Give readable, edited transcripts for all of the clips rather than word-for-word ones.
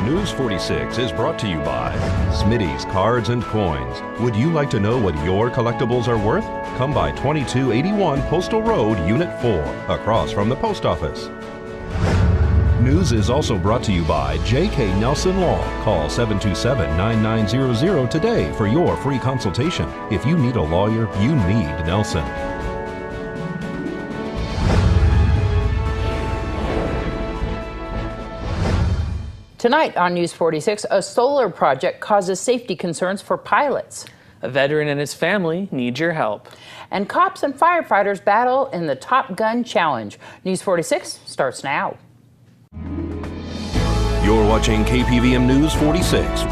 News 46 is brought to you by Smitty's Cards and Coins. Would you like to know what your collectibles are worth? Come by 2281 Postal Road, Unit 4, across from the post office. News is also brought to you by J.K. Nelson Law. Call 727-9900 today for your free consultation. If you need a lawyer, you need Nelson. Tonight on News 46, a solar project causes safety concerns for pilots. A veteran and his family need your help. And cops and firefighters battle in the Top Gun Challenge. News 46 starts now. You're watching KPVM News 46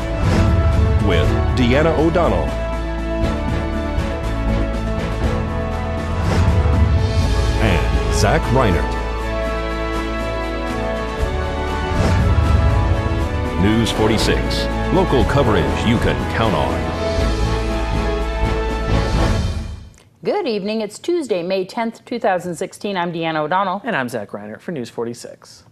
with Deanna O'Donnell and Zach Reinert. News 46, local coverage you can count on. Good evening. It's Tuesday, May 10th, 2016. I'm Deanna O'Donnell. And I'm Zach Reinert for News 46.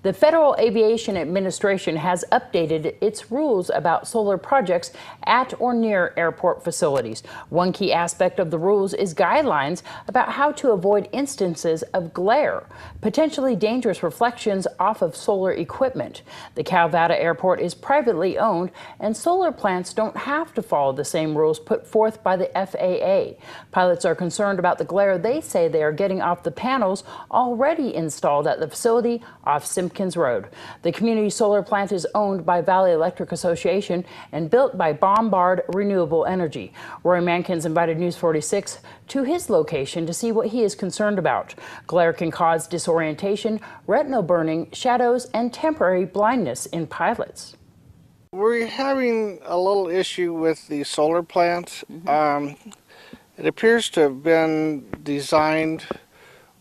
The Federal Aviation Administration has updated its rules about solar projects at or near airport facilities. One key aspect of the rules is guidelines about how to avoid instances of glare, potentially dangerous reflections off of solar equipment. The Calvada Airport is privately owned, and solar plants don't have to follow the same rules put forth by the FAA. Pilots are concerned about the glare they say they are getting off the panels already installed at the facility off Simpkins Road. The community solar plant is owned by Valley Electric Association and built by Bombard Renewable Energy. Roy Mankins invited News 46 to his location to see what he is concerned about. Glare can cause disorientation, retinal burning, shadows, and temporary blindness in pilots. We're having a little issue with the solar plant. It appears to have been designed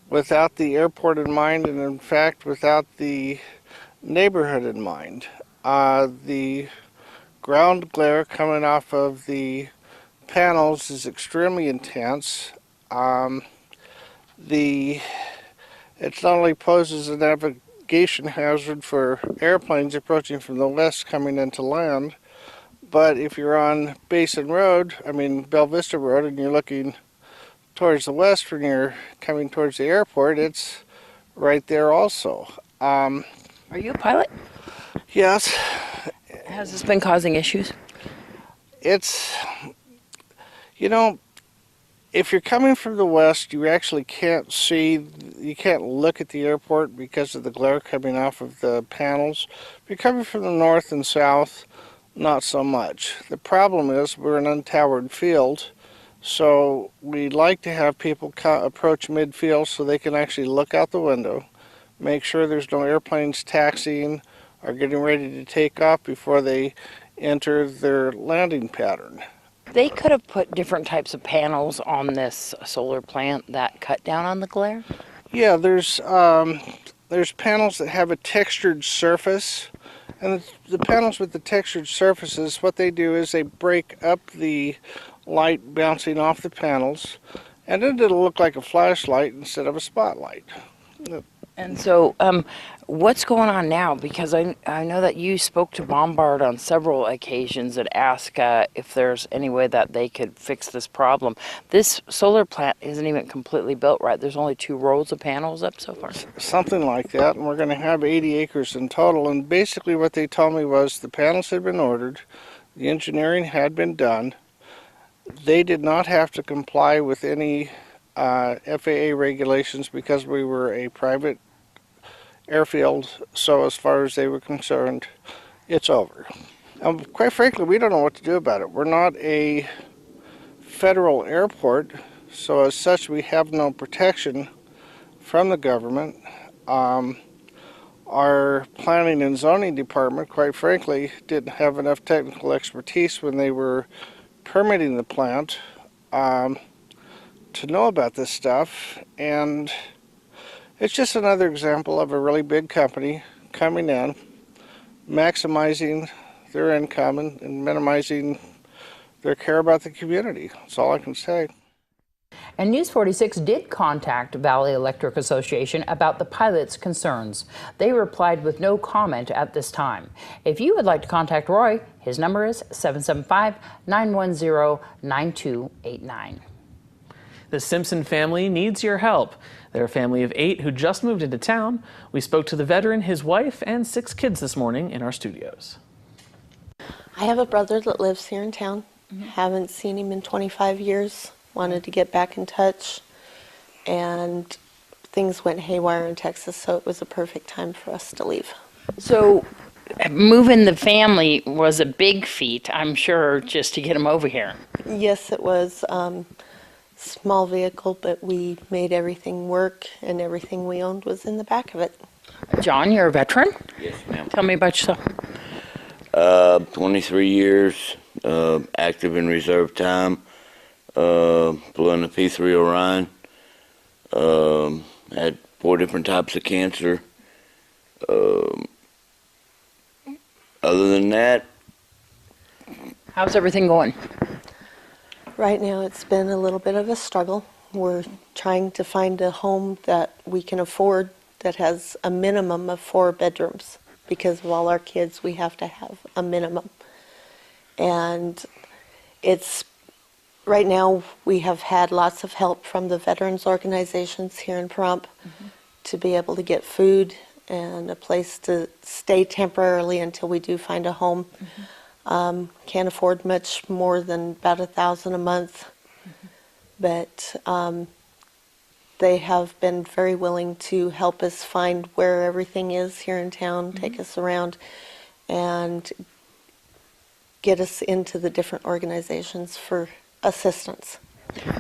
without the airport in mind, and in fact without the neighborhood in mind. The ground glare coming off of the panels is extremely intense. It not only poses a navigation hazard for airplanes approaching from the west coming into land, but if you're on Basin Road, Bell Vista Road, and you're looking towards the west when you're coming towards the airport, it's right there also. Are you a pilot? Yes. Has this been causing issues? It's, if you're coming from the west, you actually can't see, you can't look at the airport because of the glare coming off of the panels. If you're coming from the north and south, not so much. The problem is we're an untowered field, so we like to have people approach midfield so they can actually look out the window, make sure there's no airplanes taxiing or getting ready to take off before they enter their landing pattern. They could have put different types of panels on this solar plant that cut down on the glare? Yeah, there's panels that have a textured surface, and the panels with the textured surfaces, what they do is they break up the light bouncing off the panels, and then it'll look like a flashlight instead of a spotlight. And so what's going on now? Because I know that you spoke to Bombard on several occasions and asked if there's any way that they could fix this problem. This solar plant isn't even completely built, right? There's only 2 rows of panels up so far? Something like that, and we're going to have 80 acres in total, and basically what they told me was the panels had been ordered, the engineering had been done. They did not have to comply with any FAA regulations because we were a private airfield, so as far as they were concerned, it's over. Quite frankly, we don't know what to do about it. We're not a federal airport, so as such we have no protection from the government. Our planning and zoning department, quite frankly, didn't have enough technical expertise when they were permitting the plant to know about this stuff, and it's just another example of a really big company coming in, maximizing their income and minimizing their care about the community. That's all I can say. And News 46 did contact Valley Electric Association about the pilot's concerns. They replied with no comment at this time. If you would like to contact Roy, his number is 775-910-9289. The Simpson family needs your help. They're a family of 8 who just moved into town. We spoke to the veteran, his wife, and 6 kids this morning in our studios. I have a brother that lives here in town. Haven't seen him in 25 years. Wanted to get back in touch, and things went haywire in Texas, so it was a perfect time for us to leave. So moving the family was a big feat, I'm sure, just to get them over here. Yes, it was small vehicle, but we made everything work, and everything we owned was in the back of it. John, you're a veteran? Yes, ma'am. Tell me about yourself. 23 years, active in reserve time, flew in the P3 Orion, had 4 different types of cancer. Other than that, How's everything going? Right now it's been a little bit of a struggle. We're trying to find a home that we can afford that has a minimum of 4 bedrooms. Because of all our kids, we have to have a minimum. And it's, right now, we have had lots of help from the veterans organizations here in Pahrump to be able to get food and a place to stay temporarily until we do find a home. Can't afford much more than about $1,000 a month, but they have been very willing to help us find where everything is here in town, take us around, and get us into the different organizations for assistance.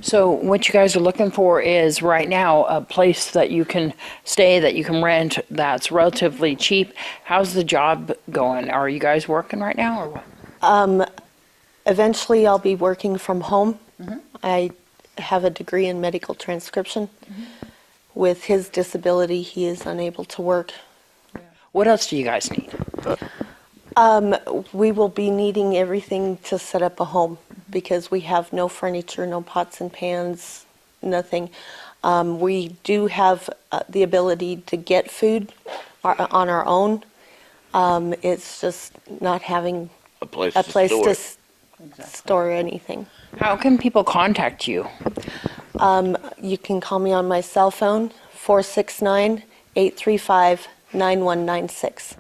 So what you guys are looking for is right now a place that you can stay, that you can rent, that's relatively cheap. How's the job going? Are you guys working right now or what? Eventually I'll be working from home. I have a degree in medical transcription. With his disability, he is unable to work. What else do you guys need? We will be needing everything to set up a home because we have no furniture, no pots and pans, nothing. We do have the ability to get food on our own. It's just not having a place to store anything. How can people contact you? You can call me on my cell phone, 469-835-9196.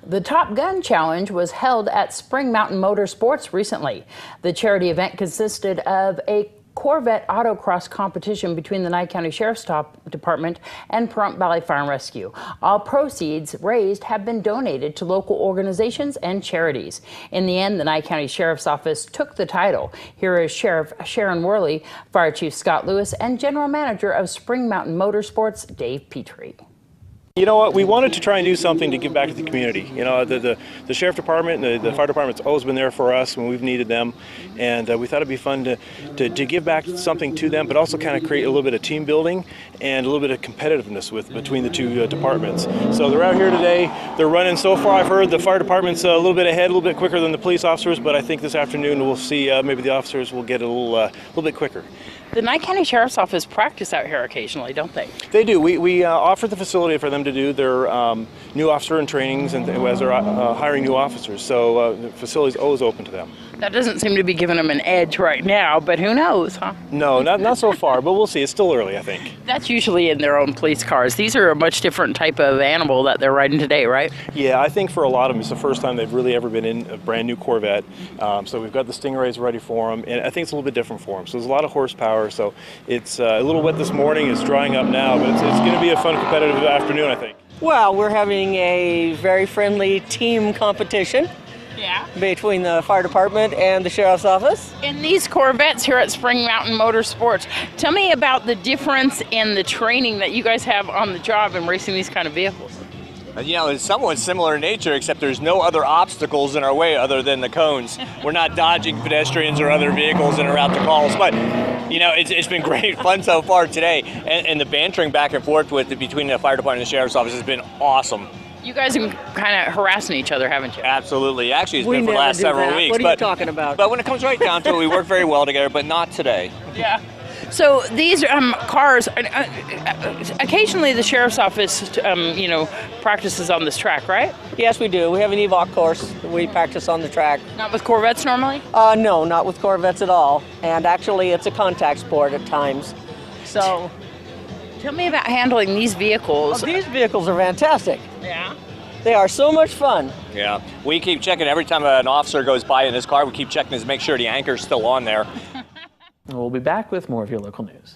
The Top Gun Challenge was held at Spring Mountain Motorsports recently. The charity event consisted of a Corvette autocross competition between the Nye County Sheriff's Department and Pahrump Valley Fire and Rescue. All proceeds raised have been donated to local organizations and charities. In the end, the Nye County Sheriff's Office took the title. Here is Sheriff Sharon Worley, Fire Chief Scott Lewis, and General Manager of Spring Mountain Motorsports, Dave Petrie. You know what, we wanted to try and do something to give back to the community. You know, the Sheriff Department and the Fire Department's always been there for us when we've needed them, and we thought it'd be fun to give back something to them, but also kind of create a little bit of team building and a little bit of competitiveness between the 2 departments. So they're out here today, they're running. So far I've heard the Fire Department's a little bit ahead, a little bit quicker than the police officers, but I think this afternoon we'll see maybe the officers will get a little bit quicker. The Nye County Sheriff's Office practice out here occasionally, don't they? They do. We offer the facility for them to do their new officer and trainings and as they're hiring new officers. So the facility's always open to them. That doesn't seem to be giving them an edge right now, but who knows, huh? No, not so far, but we'll see. It's still early, I think. That's usually in their own police cars. These are a much different type of animal that they're riding today, right? Yeah, I think for a lot of them, it's the first time they've really ever been in a brand new Corvette. So we've got the Stingrays ready for them, and I think it's a little bit different for them. So there's a lot of horsepower, so it's a little wet this morning. It's drying up now, but it's going to be a fun, competitive afternoon, I think. Well, we're having a very friendly team competition between the fire department and the sheriff's office. And these Corvettes here at Spring Mountain Motorsports, tell me about the difference in the training that you guys have on the job in racing these kind of vehicles. You know, it's somewhat similar in nature, except there's no other obstacles in our way other than the cones. We're not dodging pedestrians or other vehicles that are out to calls, but you know, it's been great fun so far today, and the bantering back and forth between the fire department and the sheriff's office has been awesome. You guys have been kind of harassing each other, haven't you? Absolutely. Actually, it's been for the last several weeks. What are you talking about? But when it comes right down to it, we work very well together, but not today. Yeah. So these cars, occasionally the sheriff's office, practices on this track, right? Yes, we do. We have an EVOC course. We practice on the track. Not with Corvettes normally? No, not with Corvettes at all. And actually, it's a contact sport at times. So, tell me about handling these vehicles. These vehicles are fantastic. Yeah. They are so much fun. Yeah, we keep checking every time an officer goes by in his car. We keep checking to make sure the anchor's still on there. We'll be back with more of your local news.